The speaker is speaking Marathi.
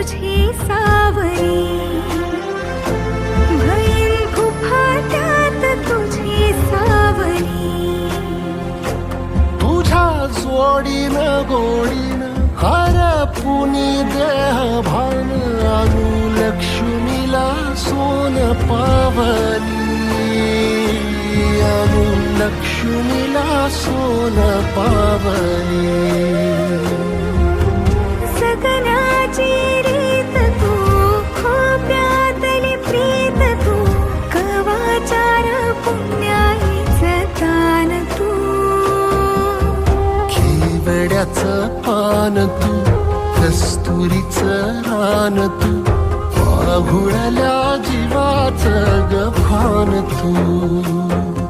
तुझी सावरी, भैन फुफाट्यात तुझी सावरी. तुझ्या जोडीनं गोडीनं हरपुनी देह भान, आणू लक्ष्मीला सोन पावली, आणू लक्ष्मीला सोन पावली. सगनाची रीत तू, खोप्यातली प्रीत तू, कवाचार पुण्याईचं दान तू. केवड्याचं पान तू, कस्तुरीचं रान तू, वाघुळल्या जीवाचं गभान तू.